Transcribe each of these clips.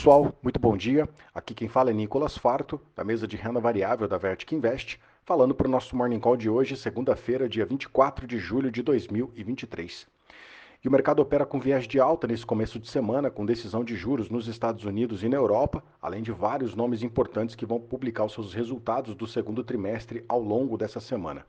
pessoal, muito bom dia. Aqui quem fala é Nicolas Farto, da mesa de renda variável da Vertic Invest, falando para o nosso Morning Call de hoje, segunda-feira, dia 24 de julho de 2023. E o mercado opera com viés de alta nesse começo de semana, com decisão de juros nos Estados Unidos e na Europa, além de vários nomes importantes que vão publicar os seus resultados do segundo trimestre ao longo dessa semana.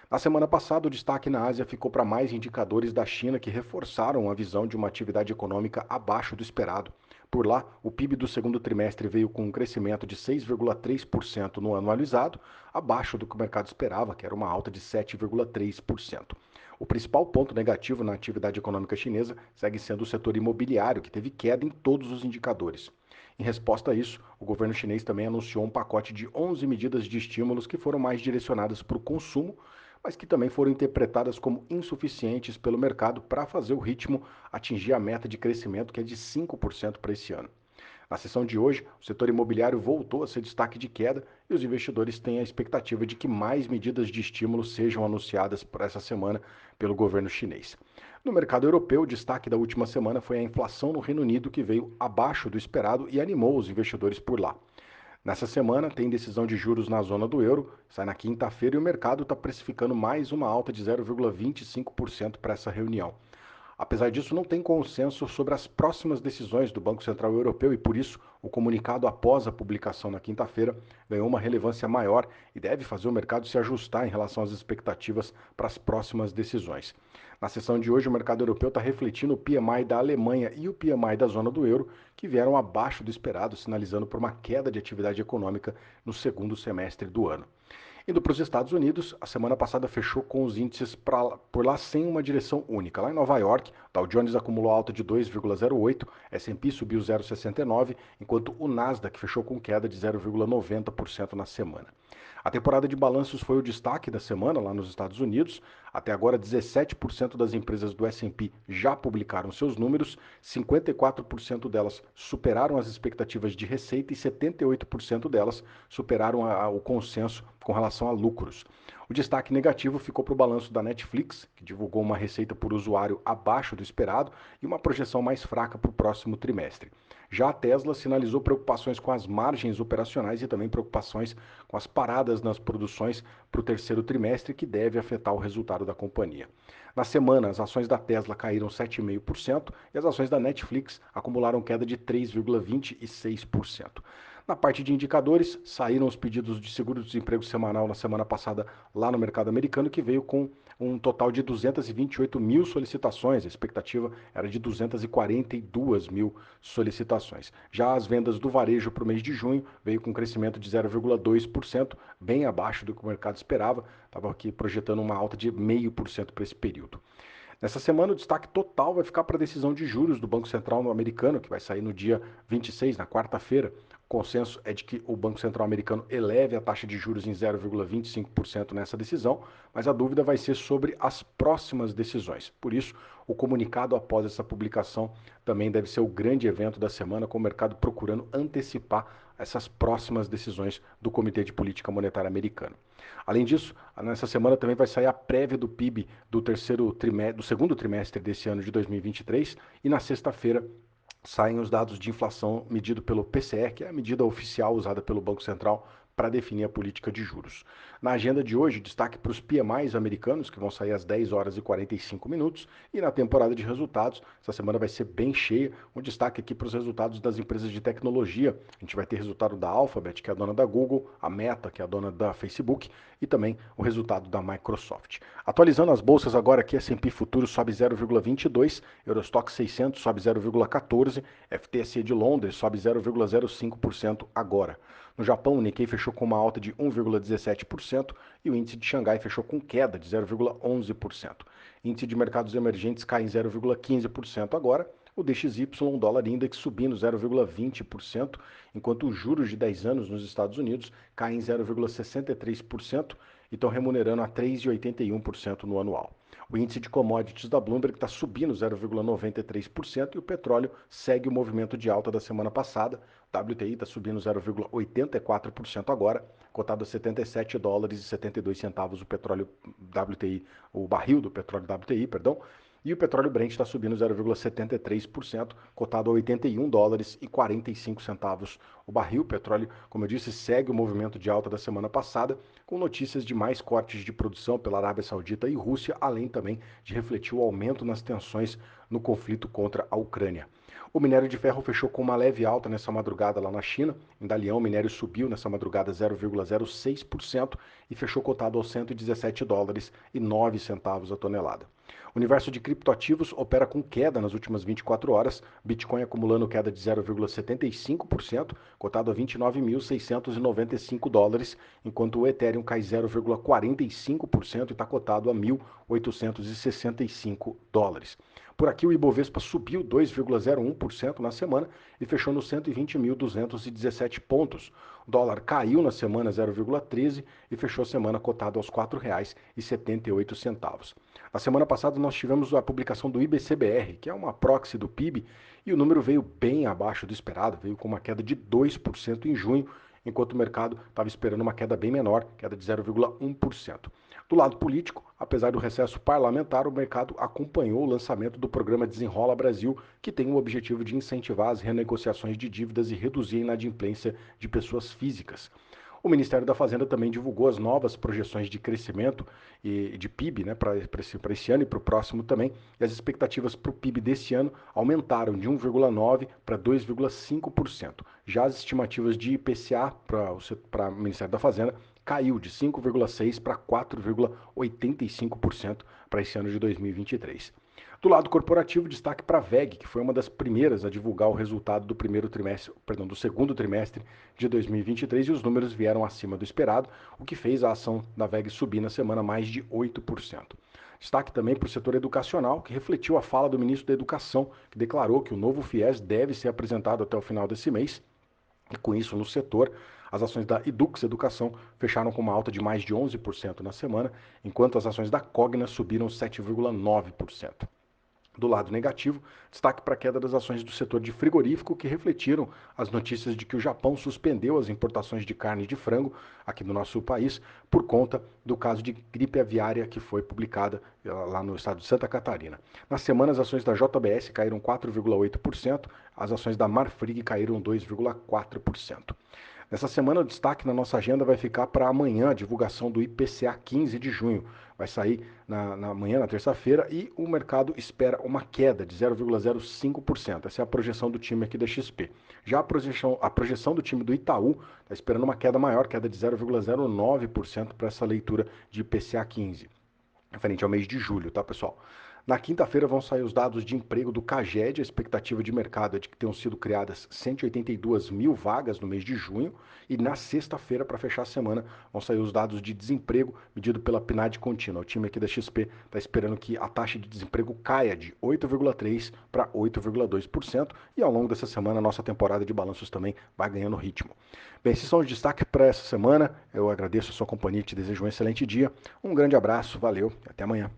Na semana passada, o destaque na Ásia ficou para mais indicadores da China que reforçaram a visão de uma atividade econômica abaixo do esperado. Por lá, o PIB do segundo trimestre veio com um crescimento de 6,3% no anualizado, abaixo do que o mercado esperava, que era uma alta de 7,3%. O principal ponto negativo na atividade econômica chinesa segue sendo o setor imobiliário, que teve queda em todos os indicadores. Em resposta a isso, o governo chinês também anunciou um pacote de 11 medidas de estímulos que foram mais direcionadas para o consumo, mas que também foram interpretadas como insuficientes pelo mercado para fazer o ritmo atingir a meta de crescimento, que é de 5% para esse ano. Na sessão de hoje, o setor imobiliário voltou a ser destaque de queda e os investidores têm a expectativa de que mais medidas de estímulo sejam anunciadas por essa semana pelo governo chinês. No mercado europeu, o destaque da última semana foi a inflação no Reino Unido, que veio abaixo do esperado e animou os investidores por lá. Nessa semana, tem decisão de juros na zona do euro, sai na quinta-feira e o mercado está precificando mais uma alta de 0,25% para essa reunião. Apesar disso, não tem consenso sobre as próximas decisões do Banco Central Europeu e, por isso, o comunicado após a publicação na quinta-feira ganhou uma relevância maior e deve fazer o mercado se ajustar em relação às expectativas para as próximas decisões. Na sessão de hoje, o mercado europeu está refletindo o PMI da Alemanha e o PMI da zona do euro, que vieram abaixo do esperado, sinalizando por uma queda de atividade econômica no segundo semestre do ano. Indo para os Estados Unidos, a semana passada fechou com os índices por lá sem uma direção única. Lá em Nova York, Dow Jones acumulou alta de 2,08, S&P subiu 0,69, enquanto o Nasdaq fechou com queda de 0,90% na semana. A temporada de balanços foi o destaque da semana lá nos Estados Unidos. Até agora, 17% das empresas do S&P já publicaram seus números, 54% delas superaram as expectativas de receita e 78% delas superaram o consenso com relação a lucros. O destaque negativo ficou para o balanço da Netflix, que divulgou uma receita por usuário abaixo do esperado e uma projeção mais fraca para o próximo trimestre. Já a Tesla sinalizou preocupações com as margens operacionais e também preocupações com as paradas nas produções para o terceiro trimestre, que deve afetar o resultado da companhia. Na semana, as ações da Tesla caíram 7,5% e as ações da Netflix acumularam queda de 3,26%. Na parte de indicadores, saíram os pedidos de seguro-desemprego semanal na semana passada lá no mercado americano, que veio com um total de 228 mil solicitações. A expectativa era de 242 mil solicitações. Já as vendas do varejo para o mês de junho veio com um crescimento de 0,2%, bem abaixo do que o mercado esperava. Estava aqui projetando uma alta de 0,5% para esse período. Nessa semana, o destaque total vai ficar para a decisão de juros do Banco Central americano, que vai sair no dia 26, na quarta-feira. O consenso é de que o Banco Central americano eleve a taxa de juros em 0,25% nessa decisão, mas a dúvida vai ser sobre as próximas decisões. Por isso, o comunicado após essa publicação também deve ser o grande evento da semana, com o mercado procurando antecipar essas próximas decisões do Comitê de Política Monetária americano. Além disso, nessa semana também vai sair a prévia do PIB do segundo trimestre desse ano de 2023 e na sexta-feira saem os dados de inflação medido pelo PCE, que é a medida oficial usada pelo Banco Central para definir a política de juros. Na agenda de hoje, destaque para os PMIs americanos, que vão sair às 10 horas e 45 minutos, e na temporada de resultados, essa semana vai ser bem cheia, um destaque aqui para os resultados das empresas de tecnologia. A gente vai ter resultado da Alphabet, que é a dona da Google, a Meta, que é a dona da Facebook, e também o resultado da Microsoft. Atualizando as bolsas agora aqui, S&P Futuro sobe 0,22, Eurostoxx 600 sobe 0,14, FTSE de Londres sobe 0,05% agora. No Japão, o Nikkei fechou com uma alta de 1,17% e o índice de Xangai fechou com queda de 0,11%. Índice de mercados emergentes cai em 0,15% agora. O DXY, dólar index, subindo 0,20%, enquanto os juros de 10 anos nos Estados Unidos caem em 0,63% e estão remunerando a 3,81% no anual. O índice de commodities da Bloomberg está subindo 0,93% e o petróleo segue o movimento de alta da semana passada. O WTI está subindo 0,84% agora, cotado a 77 dólares e 72 centavos o petróleo WTI, o barril do petróleo WTI, perdão. E o petróleo Brent está subindo 0,73%, cotado a 81 dólares e 45 centavos o barril. O petróleo, como eu disse, segue o movimento de alta da semana passada, com notícias de mais cortes de produção pela Arábia Saudita e Rússia, além também de refletir o aumento nas tensões no conflito contra a Ucrânia. O minério de ferro fechou com uma leve alta nessa madrugada lá na China. Em Dalian, o minério subiu nessa madrugada 0,06% e fechou cotado aos 117 dólares e 9 centavos a tonelada. O universo de criptoativos opera com queda nas últimas 24 horas, Bitcoin acumulando queda de 0,75%, cotado a 29.695 dólares, enquanto o Ethereum cai 0,45% e está cotado a 1.865 dólares. Por aqui o Ibovespa subiu 2,01% na semana e fechou nos 120.217 pontos. O dólar caiu na semana 0,13% e fechou a semana cotado aos R$ 4,78. Na semana passada nós tivemos a publicação do IBCBR, que é uma proxy do PIB, e o número veio bem abaixo do esperado, veio com uma queda de 2% em junho, enquanto o mercado estava esperando uma queda bem menor, queda de 0,1%. Do lado político, apesar do recesso parlamentar, o mercado acompanhou o lançamento do programa Desenrola Brasil, que tem o objetivo de incentivar as renegociações de dívidas e reduzir a inadimplência de pessoas físicas. O Ministério da Fazenda também divulgou as novas projeções de crescimento e de PIB, né, para esse ano e para o próximo também, e as expectativas para o PIB desse ano aumentaram de 1,9% para 2,5%. Já as estimativas de IPCA para o Ministério da Fazenda caiu de 5,6% para 4,85% para esse ano de 2023. Do lado corporativo, destaque para a WEG, que foi uma das primeiras a divulgar o resultado do segundo trimestre de 2023, e os números vieram acima do esperado, o que fez a ação da WEG subir na semana mais de 8%. Destaque também para o setor educacional, que refletiu a fala do ministro da Educação, que declarou que o novo FIES deve ser apresentado até o final desse mês. E com isso, no setor, as ações da Edux Educação fecharam com uma alta de mais de 11% na semana, enquanto as ações da Cogna subiram 7,9%. Do lado negativo, destaque para a queda das ações do setor de frigorífico, que refletiram as notícias de que o Japão suspendeu as importações de carne de frango aqui no nosso país por conta do caso de gripe aviária que foi publicada lá no estado de Santa Catarina. Na semana, as ações da JBS caíram 4,8%, as ações da Marfrig caíram 2,4%. Nessa semana, o destaque na nossa agenda vai ficar para amanhã, a divulgação do IPCA 15 de junho. Vai sair na manhã, na terça-feira, e o mercado espera uma queda de 0,05%. Essa é a projeção do time aqui da XP. Já a projeção do time do Itaú está esperando uma queda maior, queda de 0,09% para essa leitura de IPCA 15, referente ao mês de julho, tá, pessoal? Na quinta-feira vão sair os dados de emprego do CAGED. A expectativa de mercado é de que tenham sido criadas 182 mil vagas no mês de junho. E na sexta-feira, para fechar a semana, vão sair os dados de desemprego medido pela PNAD contínua. O time aqui da XP está esperando que a taxa de desemprego caia de 8,3% para 8,2%. E ao longo dessa semana, a nossa temporada de balanços também vai ganhando ritmo. Bem, esses são os destaques para essa semana. Eu agradeço a sua companhia e te desejo um excelente dia. Um grande abraço, valeu e até amanhã.